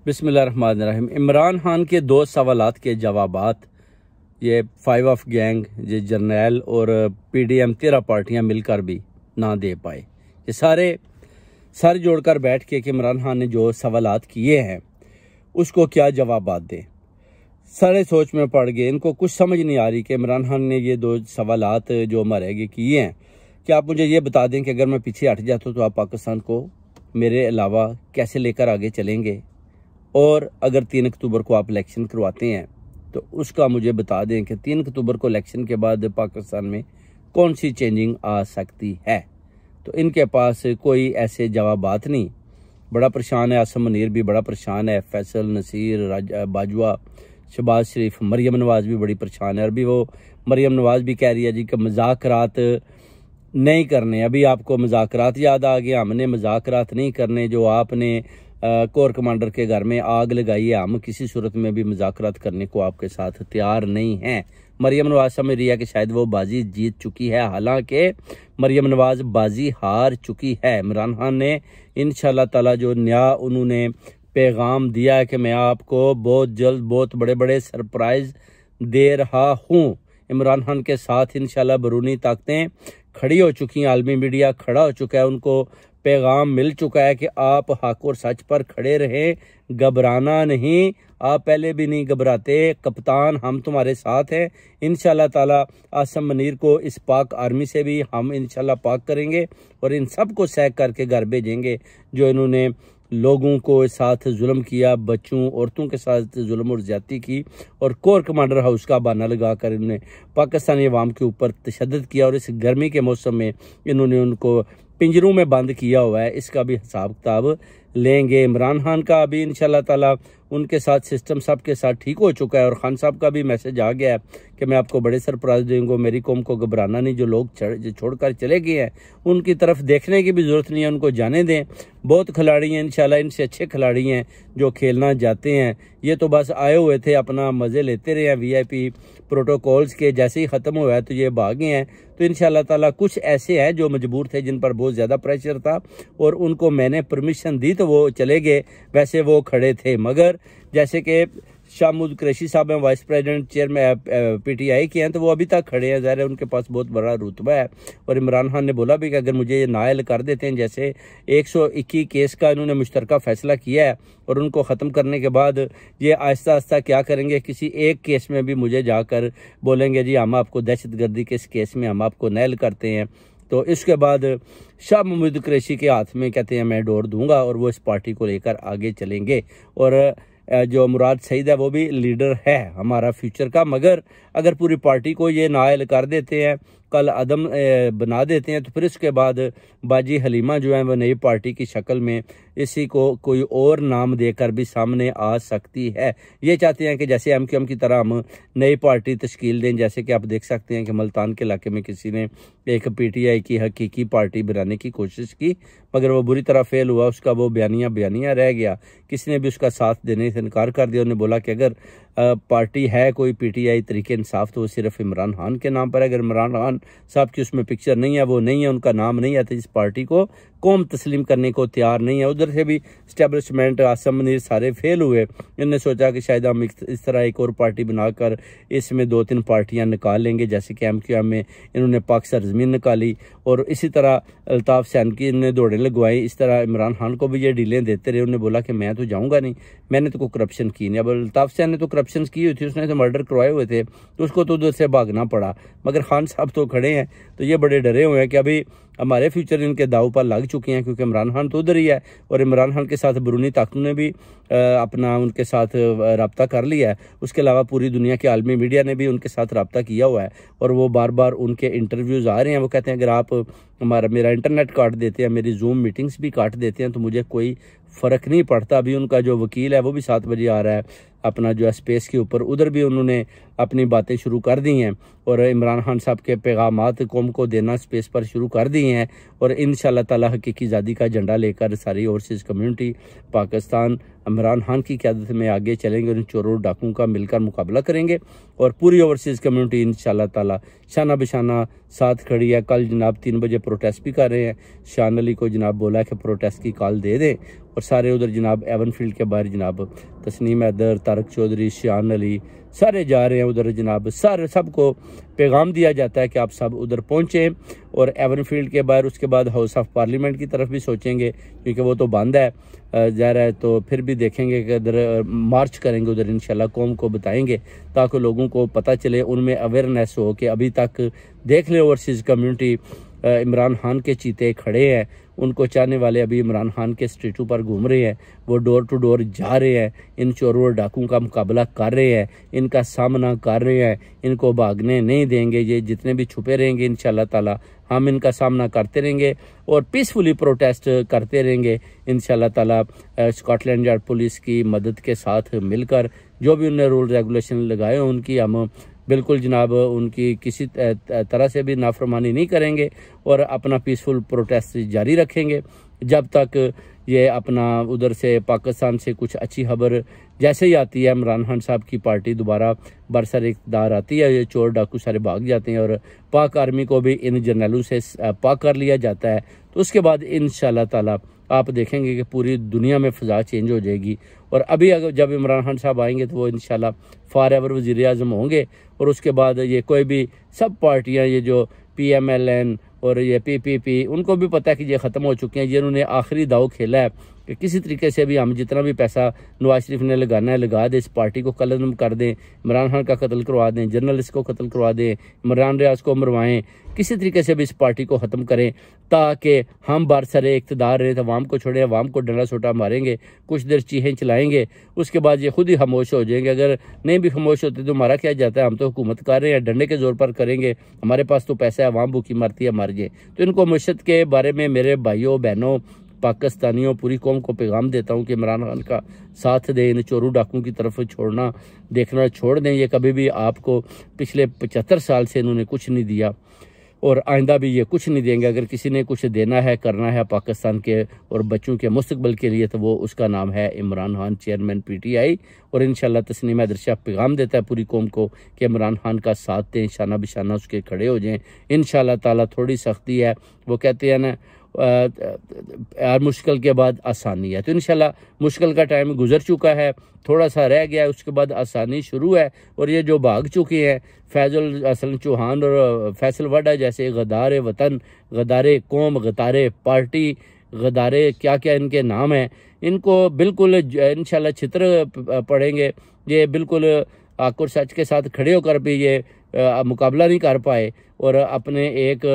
बिस्मिल्लाहिर्रहमानिर्रहीम। इमरान खान के दो सवालात के जवाबात ये 5 ऑफ गैंग, ये जर्नैल और PDM 13 पार्टियां मिलकर भी ना दे पाए। ये सारे सर जोड़कर बैठ के कि इमरान खान ने जो सवालात किए हैं उसको क्या जवाबात दें। सारे सोच में पड़ गए, इनको कुछ समझ नहीं आ रही कि इमरान खान ने ये दो सवालात जो हमारे आगे किए हैं, कि आप मुझे ये बता दें कि अगर मैं पीछे हट जाता हूँ तो आप पाकिस्तान को मेरे अलावा कैसे लेकर आगे चलेंगे, और अगर 3 अक्टूबर को आप इलेक्शन करवाते हैं तो उसका मुझे बता दें कि 3 अक्टूबर को इलेक्शन के बाद पाकिस्तान में कौन सी चेंजिंग आ सकती है। तो इनके पास कोई ऐसे जवाबात नहीं। बड़ा परेशान है, आसम मुनीर भी बड़ा परेशान है, फैसल, नसीर, बाजवा, शहबाज शरीफ, मरियम नवाज भी बड़ी परेशान है। अभी वो मरियम नवाज भी कह रही है जी कि मज़ाकरात नहीं करने। अभी आपको मज़ाकरात याद आ गया, हमने मज़ाकरात नहीं करने। जो आपने कोर कमांडर के घर में आग लगाई है, हम किसी सूरत में भी मज़ाकरात करने को आपके साथ तैयार नहीं हैं। मरियम नवाज समझ रही है कि शायद वो बाजी जीत चुकी है, हालांकि मरियम नवाज बाजी हार चुकी है। इमरान खान ने इंशाल्लाह ताला जो नया उन्होंने पैगाम दिया है कि मैं आपको बहुत जल्द बहुत बड़े बड़े सरप्राइज दे रहा हूँ। इमरान खान के साथ इंशाल्लाह बैरूनी ताकतें खड़ी हो चुकी हैं, आलमी मीडिया खड़ा हो चुका है, उनको पैगाम मिल चुका है कि आप हक और सच पर खड़े रहें, घबराना नहीं। आप पहले भी नहीं घबराते, कप्तान हम तुम्हारे साथ हैं। इंशाल्लाह ताला आसम मुनीर को इस पाक आर्मी से भी हम इंशाल्लाह पाक करेंगे और इन सब को सैक करके घर भेजेंगे जो इन्होंने लोगों को साथ जुल्म किया, बच्चों औरतों के साथ जुल्म और ज्यादती की, और कोर कमांडर हाउस का बहाना लगाकर इन्होंने पाकिस्तानी अवाम के ऊपर तशद्दुद किया, और इस गर्मी के मौसम में इन्होंने उनको पिंजरों में बंद किया हुआ है। इसका भी हिसाब किताब लेंगे। इमरान खान का अभी इंशाल्लाह ताला उनके साथ सिस्टम सब के साथ ठीक हो चुका है, और खान साहब का भी मैसेज आ गया है कि मैं आपको बड़े सरप्राइज दूंगा, मेरी कौम को घबराना नहीं। जो लोग छोड़कर चले गए हैं उनकी तरफ देखने की भी ज़रूरत नहीं है, उनको जाने दें। बहुत खिलाड़ी हैं इंशाल्लाह, इनसे अच्छे खिलाड़ी हैं जो खेलना जाते हैं। ये तो बस आए हुए थे, अपना मज़े लेते रहे हैं VIP प्रोटोकॉल्स के, जैसे ही ख़त्म हुआ है तो ये भागे हैं। तो इंशाल्लाह ताला कुछ ऐसे हैं जो मजबूर थे, जिन पर बहुत ज़्यादा प्रेशर था और उनको मैंने परमिशन दी तो वो चले गए, वैसे वो खड़े थे। मगर जैसे कि शाहमूद कुरैशी साहब हैं, वाइस प्रेसिडेंट चेयरमैन PTI के हैं, तो वो अभी तक खड़े हैं। ज़ाहिर है उनके पास बहुत बड़ा रुतबा है, और इमरान खान ने बोला भी कि अगर मुझे ये नायल कर देते हैं, जैसे 121 केस का इन्होंने मुश्तरका फैसला किया है, और उनको ख़त्म करने के बाद ये आहिस्ता आहिस्ता क्या करेंगे, किसी एक केस में भी मुझे जाकर बोलेंगे जी हम आपको दहशतगर्दी के इस केस में हम आपको नायल करते हैं, तो इसके बाद शाह महमूद कुरैशी के हाथ में कहते हैं मैं डोर दूंगा, और वो इस पार्टी को लेकर आगे चलेंगे। और जो मुराद सईद है वो भी लीडर है हमारा फ्यूचर का। मगर अगर पूरी पार्टी को ये नायल कर देते हैं, कल अदम बना देते हैं, तो फिर इसके बाद बाजी हलीमा जो है वो नई पार्टी की शक्ल में इसी को कोई और नाम देकर भी सामने आ सकती है। ये चाहते हैं कि जैसे MQM की तरह हम नई पार्टी तश्कील दें, जैसे कि आप देख सकते हैं कि मुल्तान के इलाके में किसी ने एक PTI की हकीकी पार्टी बनाने की कोशिश की, मगर वो बुरी तरह फेल हुआ, उसका वो बयानिया रह गया। किसी ने भी उसका साथ देने से इनकार कर दिया। उन्होंने बोला कि अगर पार्टी है कोई PTI तरीके इंसाफ तो वो सिर्फ इमरान खान के नाम पर है। अगर इमरान खान साहब की उसमें पिक्चर नहीं है, वो नहीं है, उनका नाम नहीं आता, इस पार्टी को कौम तस्लीम करने को तैयार नहीं है। उधर से भी इस्टेब्लिशमेंट, आसम मुनीर सारे फेल हुए। इन्होंने सोचा कि शायद हम इस तरह एक और पार्टी बनाकर इसमें 2-3 पार्टियां निकाल लेंगे, जैसे कि MQM में इन्होंने पाक सरजमीन निकाली, और इसी तरह अल्ताफ सैन की इन्होंने दौड़ें लगवाई। इस तरह इमरान खान को भी ये डीलें देते रहे। उन्होंने बोला कि मैं तो जाऊँगा नहीं, मैंने तो कोई करप्शन की नहीं। अब अल्ताफ सैन ने तो करप्शन की हुई थी, उसने तो मर्डर करवाए हुए थे, तो उसको तो उधर से भागना पड़ा। मगर खान साहब तो खड़े हैं, तो ये बड़े डरे हुए हैं कि अभी हमारे फ्यूचर इनके दाव पर लग चुके हैं, क्योंकि इमरान खान तो उधर ही है, और इमरान खान के साथ बैरूनी ताकतों ने भी अपना उनके साथ रब्ता कर लिया है। उसके अलावा पूरी दुनिया के आलमी मीडिया ने भी उनके साथ रब्ता किया हुआ है, और वो बार बार उनके इंटरव्यूज़ आ रहे हैं। वो कहते हैं अगर आप मेरा इंटरनेट काट देते हैं, मेरी जूम मीटिंग्स भी काट देते हैं, तो मुझे कोई फ़र्क नहीं पड़ता। अभी उनका जो वकील है वो भी 7 बजे आ रहा है अपना जो है स्पेस के ऊपर, उधर भी उन्होंने अपनी बातें शुरू कर दी हैं, और इमरान खान साहब के पैगामात कौम को देना स्पेस पर शुरू कर दिए हैं। और इंशाल्लाह ताला हकीकी आज़ादी का झंडा लेकर सारी ओवरसीज़ कम्युनिटी पाकिस्तान इमरान खान की क़यादत में आगे चलेंगे और इन चोरों डाकुओं का मिलकर मुकाबला करेंगे और पूरी ओवरसीज़ कम्यूनिटी इंशाल्लाह ताला शाना बिशाना साथ खड़ी है। कल जनाब 3 बजे प्रोटेस्ट भी कर रहे हैं। शान अली को जनाब बोला कि प्रोटेस्ट की कॉल दे दें और सारे उधर जनाब एवन फील्ड के बाहर जनाब तस्नीम हैदर, तारक चौधरी, शान अली सारे जा रहे हैं उधर जनाब। सारे सबको पैगाम दिया जाता है कि आप सब उधर पहुँचें और एवन फील्ड के बाहर उसके बाद हाउस ऑफ पार्लियामेंट की तरफ भी सोचेंगे क्योंकि वो तो बंद है जा रहा है, तो फिर भी देखेंगे कि उधर मार्च करेंगे उधर इंशाल्लाह कौम को बताएंगे ताकि लोगों को पता चले, उनमें अवेयरनेस हो कि अभी तक देख ले ओवरसीज़ कम्यूनिटी इमरान खान के चीते खड़े हैं, उनको चाहने वाले अभी इमरान खान के स्ट्रीटों पर घूम रहे हैं, वो डोर टू डोर जा रहे हैं, इन चोरों और डाकुओं का मुकाबला कर रहे हैं, इनका सामना कर रहे हैं, इनको भागने नहीं देंगे। ये जितने भी छुपे रहेंगे इंशाल्लाह ताला हम इनका सामना करते रहेंगे और पीसफुली प्रोटेस्ट करते रहेंगे इंशाल्लाह ताला। स्कॉटलैंड यार्ड पुलिस की मदद के साथ मिलकर जो भी उन्होंने रूल रेगुलेशन लगाए उनकी हम बिल्कुल जनाब उनकी किसी तरह से भी नाफरमानी नहीं करेंगे और अपना पीसफुल प्रोटेस्ट जारी रखेंगे जब तक ये अपना उधर से पाकिस्तान से कुछ अच्छी खबर जैसे ही आती है, इमरान खान साहब की पार्टी दोबारा बरसर इक़्तिदार आती है, ये चोर डाकू सारे भाग जाते हैं और पाक आर्मी को भी इन जर्नलों से पाक कर लिया जाता है, तो उसके बाद इंशाल्लाह ताला आप देखेंगे कि पूरी दुनिया में फ़ज़ा चेंज हो जाएगी। और अभी अगर जब इमरान खान साहब आएंगे तो वो इंशाल्लाह फॉर एवर वज़ीर आज़म होंगे और उसके बाद ये कोई भी सब पार्टियाँ ये जो PMLN और ये PPP उनको भी पता है कि ये ख़त्म हो चुके हैं। ये उन्होंने आखिरी दाव खेला है कि किसी तरीके से भी हम जितना भी पैसा नवाज शरीफ ने लगाना है लगा दें, इस पार्टी को कलम कर दें, इमरान खान का कत्ल करवा दें, जर्नलिस्ट को कत्ल करवा दें, इमरान रियाज को मरवाएं, किसी तरीके से भी इस पार्टी को ख़त्म करें ताकि हम बरसरे इक़्तिदार रहें। तो अवाम को छोड़ें, अवाम को डंडा सोटा मारेंगे, कुछ देर चीखें चलाएंगे, उसके बाद ये खुद ही खामोश हो जाएंगे। अगर नहीं भी खामोश होते तो हमारा क्या जाता है, हम तो हुकूमत कर रहे हैं, डंडे के ज़ोर पर करेंगे, हमारे पास तो पैसा है, अवाम भूखी मरती है, मर जाए। तो इनको मुर्शद के बारे में मेरे भाइयों बहनों पाकिस्तानियों पूरी कौम को पैगाम देता हूँ कि इमरान खान का साथ दें, इन चोरों डाकुओं की तरफ छोड़ना देखना छोड़ दें। ये कभी भी आपको पिछले 75 साल से इन्होंने कुछ नहीं दिया और आइंदा भी ये कुछ नहीं देंगे। अगर किसी ने कुछ देना है करना है पाकिस्तान के और बच्चों के मुस्तकबिल के लिए तो वो उसका नाम है इमरान खान, चेयरमैन PTI। और इंशाल्लाह तस्नीम हैदर शाह पैगाम देता है पूरी कौम को कि इमरान खान का साथ दें, शाना बिशाना उसके खड़े हो जाएं इंशाल्लाह ताला। थोड़ी सख्ती है, वो कहते हैं ना यार मुश्किल के बाद आसानी है, तो इंशाल्लाह मुश्किल का टाइम गुजर चुका है, थोड़ा सा रह गया है, उसके बाद आसानी शुरू है। और ये जो भाग चुके हैं फैजुल हसन चौहान और फैसल वडा जैसे गदारे वतन, गदारे कौम, गदारे पार्टी, गदारे क्या क्या इनके नाम हैं, इनको बिल्कुल इंशाल्लाह छित्र पड़ेंगे। ये बिल्कुल आकुर सच के साथ खड़े होकर भी ये मुकाबला नहीं कर पाए और अपने एक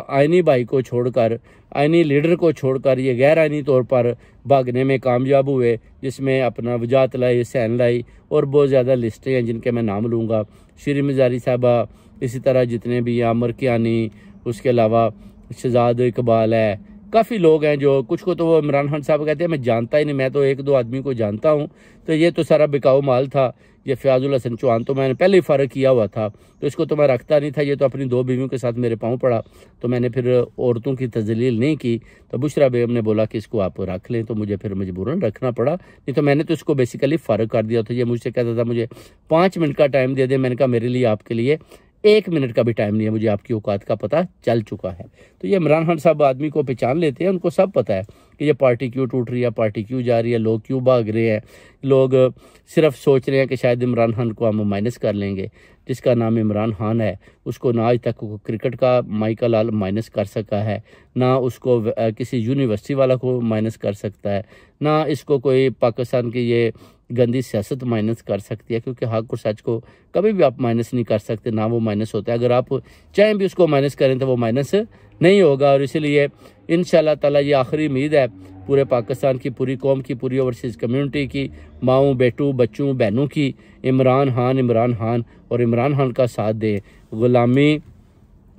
आइनी भाई को छोड़कर, आइनी लीडर को छोड़कर ये गैर आइनी तौर पर भागने में कामयाब हुए, जिसमें अपना वजात लाई, सैन लाई और बहुत ज़्यादा लिस्टें हैं जिनके मैं नाम लूँगा, शीरी मज़ारी साहबा, इसी तरह जितने भी आमर कियानी, उसके अलावा शहजाद इकबाल है, काफ़ी लोग हैं जो कुछ को तो वो इमरान खान साहब कहते हैं मैं जानता ही नहीं, मैं तो 1-2 आदमी को जानता हूँ। तो ये तो सारा बिकाऊ माल था। ये फयाजुल हसन चौहान तो मैंने पहले ही फ़र्क किया हुआ था, तो इसको तो मैं रखता नहीं था, ये तो अपनी 2 बीवियों के साथ मेरे पाँव पड़ा, तो मैंने फिर औरतों की तजलील नहीं की। तो बुशरा बेगम ने बोला कि इसको आप रख लें, तो मुझे फिर मजबूरन रखना पड़ा, नहीं तो मैंने तो इसको बेसिकली फ़र्क कर दिया। तो ये मुझसे कहता था मुझे 5 मिनट का टाइम दे दे, मैंने कहा मेरे लिए आपके लिए 1 मिनट का भी टाइम नहीं है, मुझे आपकी औकात का पता चल चुका है। तो ये इमरान खान साहब आदमी को पहचान लेते हैं, उनको सब पता है कि ये पार्टी क्यों टूट रही है, पार्टी क्यों जा रही है, लोग क्यों भाग रहे हैं। लोग सिर्फ सोच रहे हैं कि शायद इमरान खान को हम माइनस कर लेंगे। जिसका नाम इमरान खान है उसको ना आज तक क्रिकेट का माइका लाल माइनस कर सका है, ना उसको किसी यूनिवर्सिटी वाला को माइनस कर सकता है, ना इसको कोई पाकिस्तान की ये गंदी सियासत माइनस कर सकती है, क्योंकि हक और सच को कभी भी आप माइनस नहीं कर सकते, ना वो माइनस होता है। अगर आप चाहें भी उसको माइनस करें तो वो माइनस नहीं होगा। और इसलिए इंशाल्लाह ताला ये आखिरी उम्मीद है पूरे पाकिस्तान की, पूरी कौम की, पूरी ओवरसीज़ कम्युनिटी की, माओं बेटों बच्चों बहनों की, इमरान खान और इमरान खान का साथ दें, गुलामी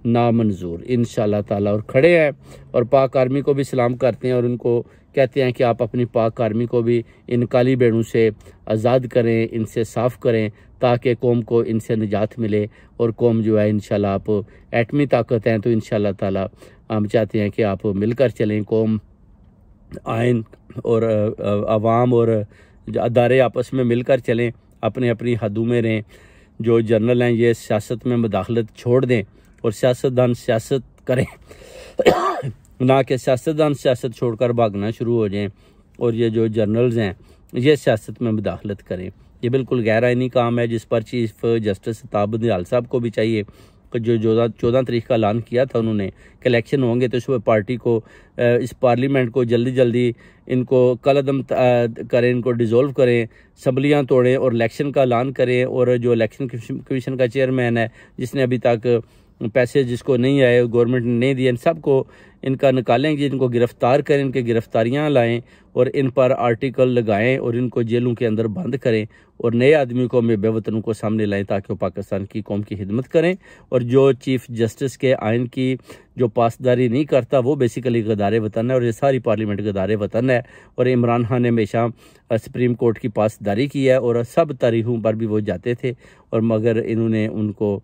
नामंजूर इंशाल्लाह ताला। और खड़े हैं और पाक आर्मी को भी सलाम करते हैं और उनको कहते हैं कि आप अपनी पाक आर्मी को भी इन काली बेड़ों से आज़ाद करें, इनसे साफ़ करें, ताकि कौम को इनसे निजात मिले और कौम जो है इंशाल्लाह आप एटमी ताकत हैं तो इंशाल्लाह ताला हम चाहते हैं कि आप मिलकर चलें। कौम, आइन और आवाम और अदारे आपस में मिलकर चलें, अपनी अपनी हदों में रहें। जो जर्नल हैं ये सियासत में मुदाखलत छोड़ दें और सियासतदान सियासत करें ना कि सियासतदान सियासत छोड़कर भागना शुरू हो जाएं और ये जो जर्नल्स हैं ये सियासत में मुदाखलत करें। ये बिल्कुल गैर आइनी काम है, जिस पर चीफ जस्टिस अताब बंदियाल साहब को भी चाहिए कि जो 14 तारीख का ऐलान किया था उन्होंने कि इलेक्शन होंगे तो इस पार्टी को, इस पार्लियामेंट को जल्दी जल्दी इनको कलअदम करें, इनको डिज़ोल्व करें, असम्बलियाँ तोड़ें और इलेक्शन का ऐलान करें। और जो इलेक्शन कमीशन का चेयरमैन है जिसने अभी तक पैसे जिसको नहीं आए, गवर्नमेंट ने नहीं दिए, इन सब को इनका निकालेंगे, इनको गिरफ़्तार करें, इनके गिरफ्तारियाँ लाएं और इन पर आर्टिकल लगाएं और इनको जेलों के अंदर बंद करें और नए आदमी को, मेरे वतनों को सामने लाएं ताकि वो पाकिस्तान की कौम की खिदमत करें। और जो चीफ जस्टिस के आइन की जो पासदारी नहीं करता वो बेसिकली गदारे वतन है और ये सारी पार्लियामेंट गदारे वतन है। और इमरान खान ने हमेशा सुप्रीम कोर्ट की पासदारी की है और सब तारीखों पर भी वो जाते थे, और मगर इन्होंने उनको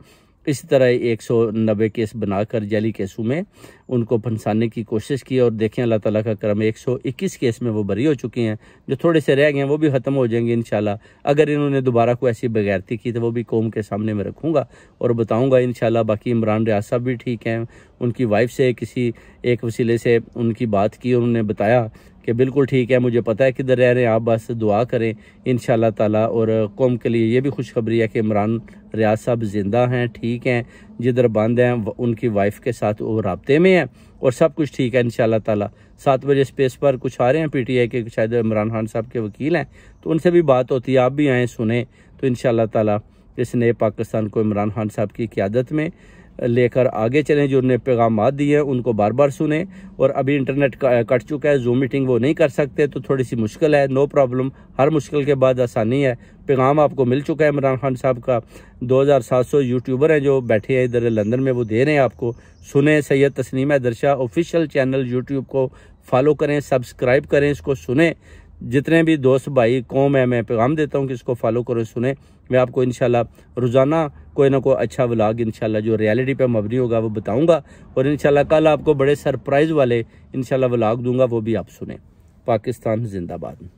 इस तरह 190 केस बनाकर जाली केसों में उनको फंसाने की कोशिश की। और देखें अल्लाह ताला का करम, 121 केस में वो बरी हो चुकी हैं। जो थोड़े से रह गए हैं वो भी ख़त्म हो जाएंगे इंशाल्लाह। अगर इन्होंने दोबारा कोई ऐसी बेगैरती की तो वो भी कौम के सामने में रखूँगा और बताऊँगा इंशाल्लाह। बाकी इमरान रियाज साहब भी ठीक हैं, उनकी वाइफ से किसी एक वसीले से उनकी बात की, उन्होंने बताया कि बिल्कुल ठीक है, मुझे पता है किधर रह रहे हैं आप, बस दुआ करें इंशाल्लाह ताला। और कौम के लिए ये भी खुशखबरी है कि इमरान रियाज साहब ज़िंदा हैं, ठीक हैं, जिधर बंद हैं उनकी वाइफ के साथ वो राब्ते में हैं और सब कुछ ठीक है इंशाल्लाह ताला। 7 बजे स्पेस पर कुछ आ रहे हैं PTI के, शायद इमरान खान साहब के वकील हैं, तो उनसे भी बात होती है, आप भी आएँ सुने तो इंशाल्लाह ताला इस नए पाकिस्तान को इमरान खान साहब की क़यादत में लेकर आगे चलें। जो उन्हें पैगाम दिए हैं उनको बार बार सुने। और अभी इंटरनेट कट चुका है, जूम मीटिंग वो नहीं कर सकते तो थोड़ी सी मुश्किल है, नो प्रॉब्लम, हर मुश्किल के बाद आसानी है। पैगाम आपको मिल चुका है इमरान खान साहब का। 2700 यूट्यूबर हैं जो बैठे हैं इधर लंदन में, वो दे रहे हैं आपको, सुने। Syed Tasneem Haider official channel YouTube को फॉलो करें, सब्सक्राइब करें, इसको सुने। जितने भी दोस्त भाई कौम है मैं पैगाम देता हूँ कि इसको फॉलो करो, सुने। मैं आपको इंशाल्लाह रोज़ाना कोई ना कोई अच्छा व्लॉग इंशाल्लाह जो रियलिटी पे मबनी होगा वो बताऊंगा। और इंशाल्लाह कल आपको बड़े सरप्राइज़ वाले इंशाल्लाह व्लॉग दूंगा, वो भी आप सुने। पाकिस्तान जिंदाबाद।